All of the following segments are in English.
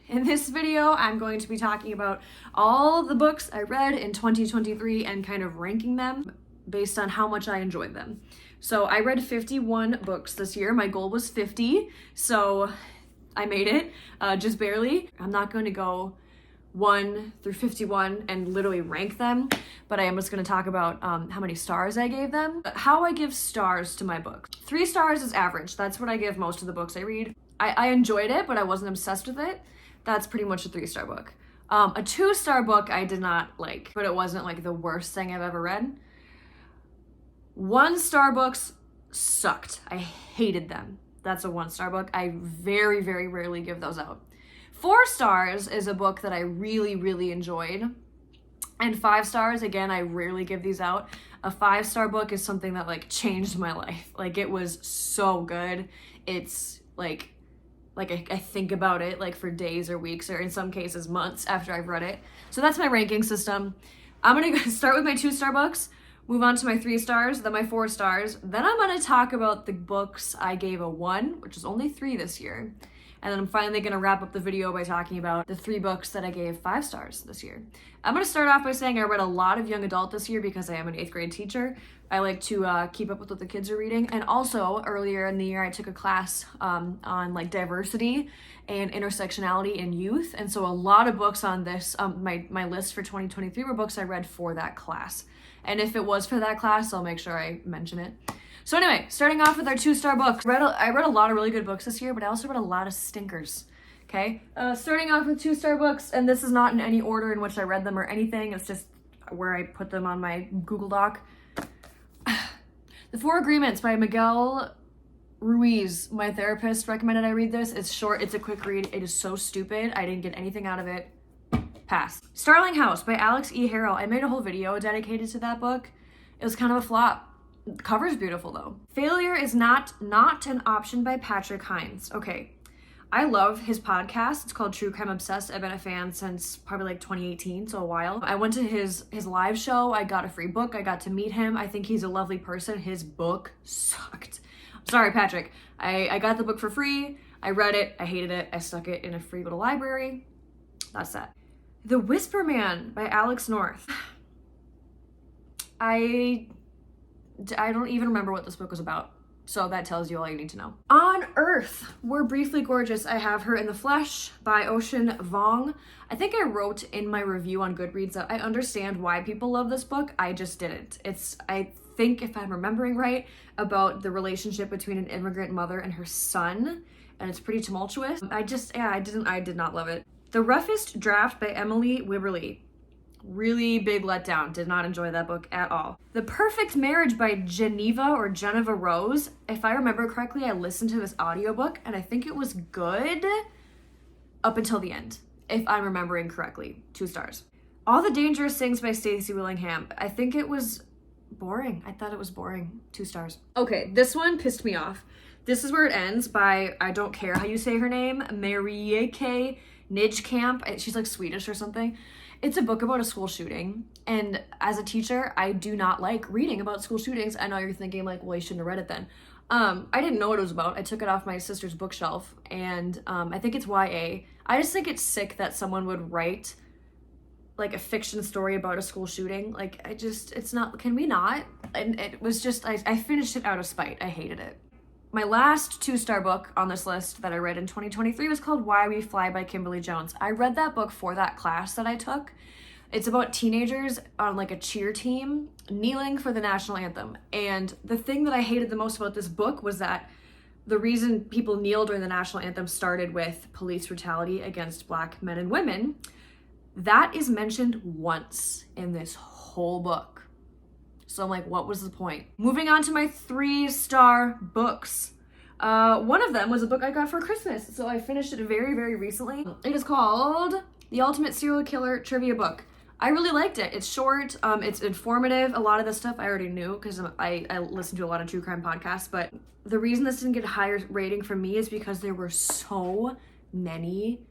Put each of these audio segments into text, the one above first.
In this video, I'm going to be talking about all the books I read in 2023 and kind of ranking them based on how much I enjoyed them. So I read 51 books this year. My goal was 50, so I made it, just barely. I'm not going to go 1 through 51 and literally rank them, but I am just going to talk about how many stars I gave them. How I give stars to my books. 3 stars is average. That's what I give most of the books I read. I enjoyed it, but I wasn't obsessed with it. That's pretty much a 3-star book. A 2-star book I did not like, but it wasn't like the worst thing I've ever read. 1-star books sucked. I hated them. That's a 1-star book. I very, very rarely give those out. 4 stars is a book that I really, really enjoyed. And 5 stars, again, I rarely give these out. A 5-star book is something that like changed my life. Like it was so good. It's like I think about it like for days or weeks or in some cases months after I've read it. So that's my ranking system. I'm gonna start with my 2-star books, move on to my 3 stars, then my 4 stars. Then I'm gonna talk about the books I gave a 1, which is only 3 this year. And then I'm finally gonna wrap up the video by talking about the 3 books that I gave 5 stars this year. I'm gonna start off by saying I read a lot of young adult this year because I am an 8th grade teacher. I like to keep up with what the kids are reading. And also earlier in the year, I took a class on like diversity and intersectionality in youth. And so a lot of books on this, my list for 2023 were books I read for that class. And if it was for that class, I'll make sure I mention it. So anyway, starting off with our 2-star books. I read a lot of really good books this year, but I also read a lot of stinkers, okay? Starting off with 2-star books, and this is not in any order in which I read them or anything, it's just where I put them on my Google Doc. The 4 Agreements by Miguel Ruiz. My therapist recommended I read this. It's short, it's a quick read. It is so stupid. I didn't get anything out of it. Pass. Starling House by Alix Harrow. I made a whole video dedicated to that book. It was kind of a flop. The cover's beautiful though. Failure is not an option by Patrick Hinds. Okay, I love his podcast. It's called True Crime Obsessed. I've been a fan since probably like 2018, so a while. I went to his live show. I got a free book. I got to meet him. I think he's a lovely person. His book sucked. Sorry, Patrick. I got the book for free. I read it. I hated it. I stuck it in a free little library. That's that. The Whisper Man by Alex North. I don't even remember what this book was about. So that tells you all you need to know. On Earth, We're Briefly Gorgeous. I Have Her in the Flesh by Ocean Vuong. I think I wrote in my review on Goodreads that I understand why people love this book. I just didn't. I think if I'm remembering right, about the relationship between an immigrant mother and her son, and it's pretty tumultuous. I did not love it. The Roughest Draft by Emily Wibberley. Really big letdown. Did not enjoy that book at all. The Perfect Marriage by Jeneva Rose. If I remember correctly, I listened to this audiobook and I think it was good up until the end, if I'm remembering correctly. 2 stars. All the Dangerous Things by Stacy Willingham. I think it was boring. I thought it was boring. 2 stars. Okay, this one pissed me off. This is where it ends by, I don't care how you say her name, Marieke Nijkamp. She's like Swedish or something. It's a book about a school shooting, and as a teacher, I do not like reading about school shootings. I know you're thinking like, well, you shouldn't have read it then. I didn't know what it was about. I took it off my sister's bookshelf, and I think it's YA. I just think it's sick that someone would write like a fiction story about a school shooting. Like, it's not, can we not? And it was just, I finished it out of spite. I hated it. My last 2-star book on this list that I read in 2023 was called Why We Fly by Kimberly Jones. I read that book for that class that I took. It's about teenagers on like a cheer team kneeling for the national anthem. And the thing that I hated the most about this book was that the reason people kneel during the national anthem started with police brutality against Black men and women. That is mentioned once in this whole book. So I'm like, what was the point? Moving on to my 3-star books. One of them was a book I got for Christmas, so I finished it very, very recently. It is called The Ultimate Serial Killer Trivia Book. I really liked it. It's short, it's informative. A lot of the stuff I already knew because I listen to a lot of true crime podcasts, but the reason this didn't get a higher rating from me is because there were so many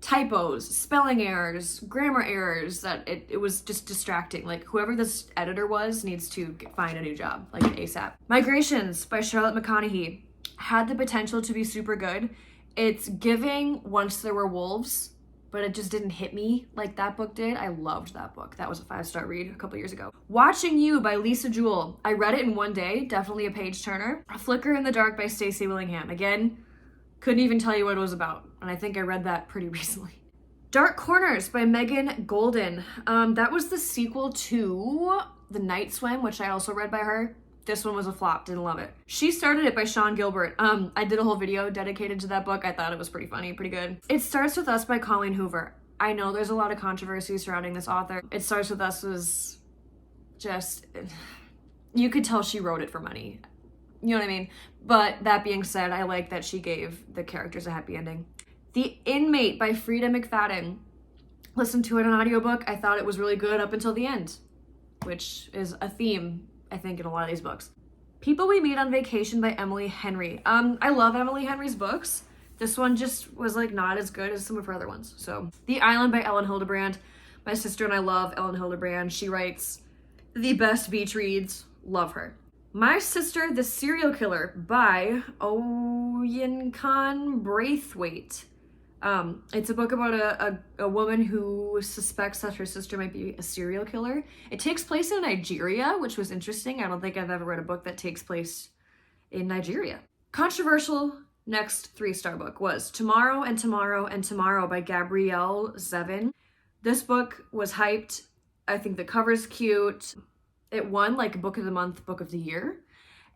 typos, spelling errors, grammar errors that it was just distracting. Like, whoever this editor was needs to find a new job, like ASAP. Migrations by Charlotte McConaghy had the potential to be super good. It's giving Once There Were Wolves, but it just didn't hit me like that book did. I loved that book. That was a 5-star read a couple years ago. Watching You by Lisa Jewell. I read it in one day, definitely a page turner. A Flicker in the Dark by Stacy Willingham. Again, couldn't even tell you what it was about, and I think I read that pretty recently. Dark Corners by Megan Goldin. That was the sequel to The Night Swim, which I also read by her. This one was a flop, didn't love it. She Started It by Sean Gilbert. I did a whole video dedicated to that book. I thought it was pretty funny, pretty good. It Starts With Us by Colleen Hoover. I know there's a lot of controversy surrounding this author. It Starts With Us was just, you could tell she wrote it for money. You know what I mean? But that being said, I like that she gave the characters a happy ending. The Inmate by Frida McFadden. Listened to it on audiobook. I thought it was really good up until the end, which is a theme, I think, in a lot of these books. People We Meet on Vacation by Emily Henry. I love Emily Henry's books. This one just was like not as good as some of her other ones. So The Island by Ellen Hildebrand. My sister and I love Ellen Hildebrand. She writes the best beach reads. Love her. My Sister, the Serial Killer by Oyenkan Braithwaite. It's a book about a woman who suspects that her sister might be a serial killer. It takes place in Nigeria, which was interesting. I don't think I've ever read a book that takes place in Nigeria. Controversial next 3-star book was Tomorrow and Tomorrow and Tomorrow by Gabrielle Zevin. This book was hyped. I think the cover's cute. It won like Book of the Month, Book of the Year.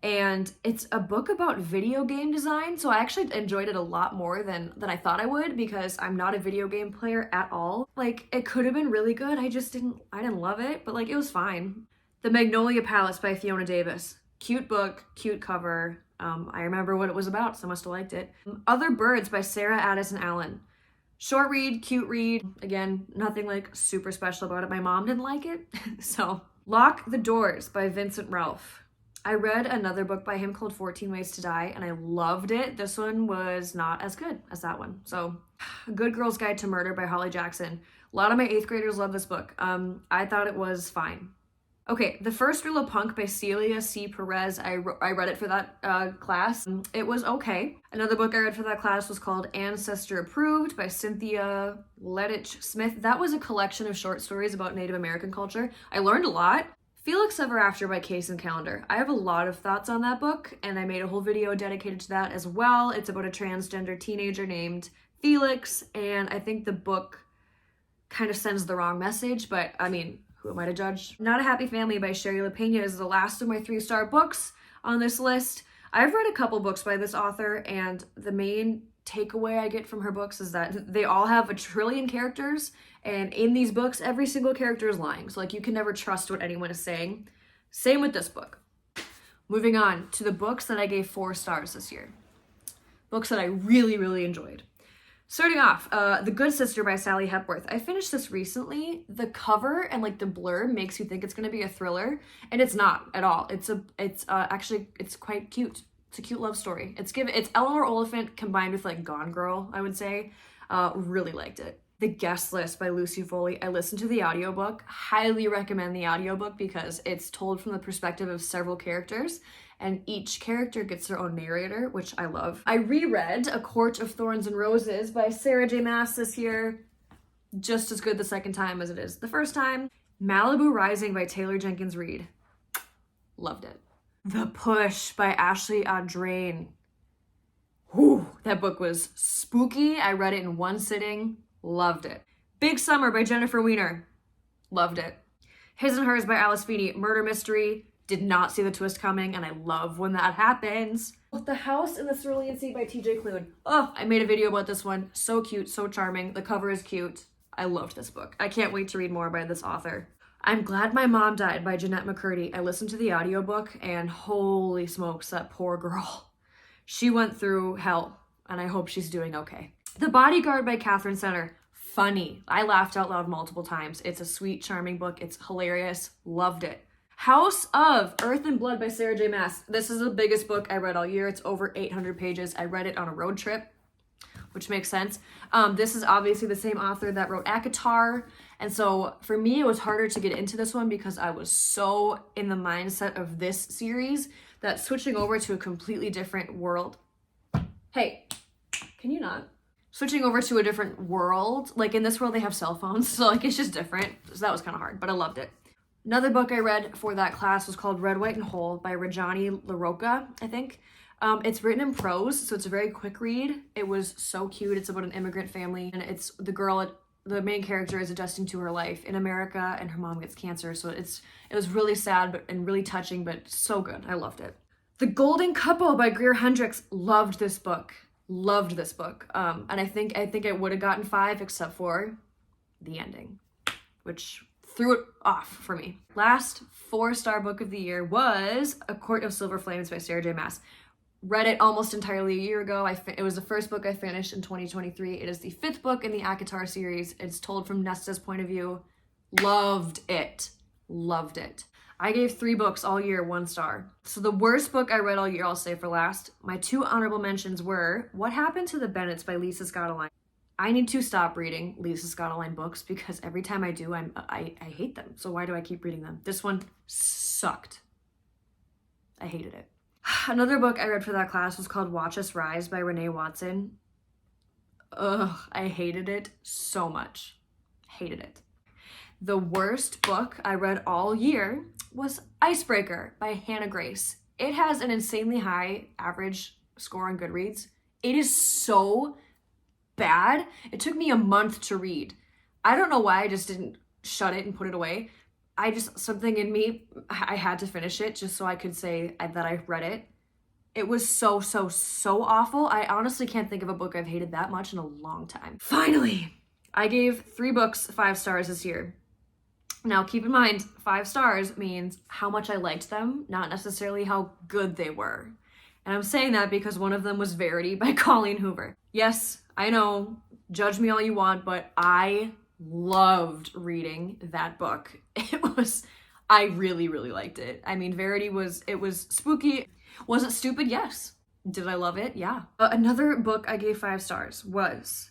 And it's a book about video game design, so I actually enjoyed it a lot more than I thought I would, because I'm not a video game player at all. Like, it could have been really good, I didn't love it, but like, it was fine. The Magnolia Palace by Fiona Davis. Cute book, cute cover. I remember what it was about, so I must have liked it. Other Birds by Sarah Addison Allen. Short read, cute read. Again, nothing like super special about it. My mom didn't like it, so. Lock the Doors by Vincent Ralph. I read another book by him called 14 Ways to Die, and I loved it. This one was not as good as that one. So, Good Girl's Guide to Murder by Holly Jackson. A lot of my 8th graders love this book. I thought it was fine. Okay, The First Rule of Punk by Celia C. Perez. I read it for that class. It was okay. Another book I read for that class was called Ancestor Approved by Cynthia Lettich Smith. That was a collection of short stories about Native American culture. I learned a lot. Felix Ever After by Case and Calendar. I have a lot of thoughts on that book, and I made a whole video dedicated to that as well. It's about a transgender teenager named Felix, and I think the book kind of sends the wrong message, but I mean, who am I to judge? Not a Happy Family by Sherry LaPena is the last of my 3-star books on this list. I've read a couple books by this author, and the main takeaway I get from her books is that they all have a trillion characters, and in these books, every single character is lying. So like, you can never trust what anyone is saying. Same with this book. Moving on to the books that I gave 4 stars this year. Books that I really, really enjoyed. Starting off, The Good Sister by Sally Hepworth. I finished this recently. The cover and like the blurb makes you think it's going to be a thriller, and it's not at all. Actually quite cute. It's a cute love story. It's Eleanor Oliphant combined with like Gone Girl, I would say. Really liked it. The Guest List by Lucy Foley. I listened to the audiobook. Highly recommend the audiobook because it's told from the perspective of several characters, and each character gets their own narrator, which I love. I reread A Court of Thorns and Roses by Sarah J. Maas this year. Just as good the second time as it is the first time. Malibu Rising by Taylor Jenkins Reid. Loved it. The Push by Ashley Audrain. Whew, that book was spooky. I read it in one sitting. Loved it. Big Summer by Jennifer Weiner. Loved it. His and Hers by Alice Feeney. Murder mystery. Did not see the twist coming, and I love when that happens. The House in the Cerulean Sea by TJ Klune. Oh, I made a video about this one. So cute, so charming. The cover is cute. I loved this book. I can't wait to read more by this author. I'm Glad My Mom Died by Jeanette McCurdy. I listened to the audiobook, and holy smokes, that poor girl. She went through hell, and I hope she's doing okay. The Bodyguard by Catherine Center. Funny. I laughed out loud multiple times. It's a sweet, charming book. It's hilarious. Loved it. House of Earth and Blood by Sarah J. Maas. This is the biggest book I read all year. It's over 800 pages. I read it on a road trip, which makes sense. This is obviously the same author that wrote ACOTAR. And so for me, it was harder to get into this one because I was so in the mindset of this series that switching over to a completely different world. Hey, Can you not? Switching over to a different world. Like in this world, they have cell phones. So like, it's just different. So that was kind of hard, but I loved it. Another book I read for that class was called Red, White, and Whole by Rajani LaRocca, I think. It's written in prose, so it's a very quick read. It was so cute. It's about an immigrant family, and it's the main character is adjusting to her life in America, and her mom gets cancer. So it was really sad and really touching, but so good. I loved it. The Golden Couple by Greer Hendricks. Loved this book. Loved this book. And I think it would have gotten 5 except for the ending, which threw it off for me. Last 4-star book of the year was A Court of Silver Flames by Sarah J. Maas. Read it almost entirely a year ago. It was the first book I finished in 2023. It is the 5th book in the ACOTAR series. It's told from Nesta's point of view. Loved it. Loved it. I gave 3 books all year 1 star. So the worst book I read all year, I'll say for last. My 2 honorable mentions were What Happened to the Bennetts by Lisa Scottoline. I need to stop reading Lisa Scottoline books because every time I do, I hate them. So why do I keep reading them? This one sucked. I hated it. Another book I read for that class was called Watch Us Rise by Renee Watson. Ugh, I hated it so much. Hated it. The worst book I read all year was Icebreaker by Hannah Grace. It has an insanely high average score on Goodreads. It is so bad. It took me a month to read. I don't know why I just didn't shut it and put it away. Something in me, I had to finish it just so I could say that I read it. It was so awful. I honestly can't think of a book I've hated that much in a long time. Finally, I gave 3 books 5 stars this year. Now, keep in mind, 5 stars means how much I liked them, not necessarily how good they were. And I'm saying that because one of them was Verity by Colleen Hoover. Yes, I know, judge me all you want, but I loved reading that book. I really liked it. I mean, Verity was spooky. Was it stupid? Yes. Did I love it? Yeah. Another book I gave 5 stars was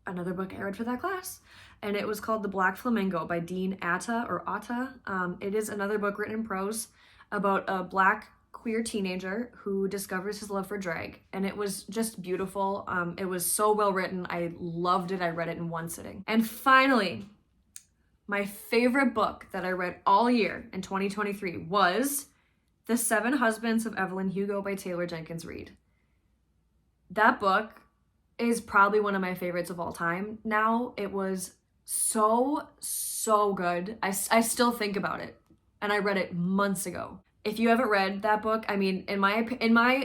another book I read for that class, and it was called The Black Flamingo by Dean Atta. It is another book written in prose about a Black queer teenager who discovers his love for drag, and it was just beautiful. It was so well written. I loved it. I read it in 1 sitting. And finally, my favorite book that I read all year in 2023 was The 7 Husbands of Evelyn Hugo by Taylor Jenkins Reid. That book is probably one of my favorites of all time now. It was so good. I still think about it, and I read it months ago. If you haven't read that book, I mean, in my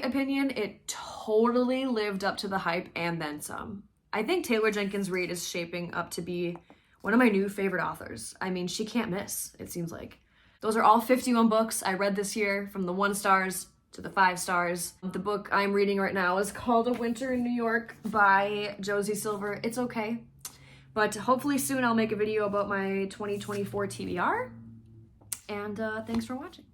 opinion, it totally lived up to the hype and then some. I think Taylor Jenkins Reid is shaping up to be one of my new favorite authors. I mean, she can't miss, it seems like. Those are all 51 books I read this year, from the 1 stars to the 5 stars. The book I'm reading right now is called A Winter in New York by Josie Silver. It's okay, but hopefully soon I'll make a video about my 2024 TBR. And thanks for watching.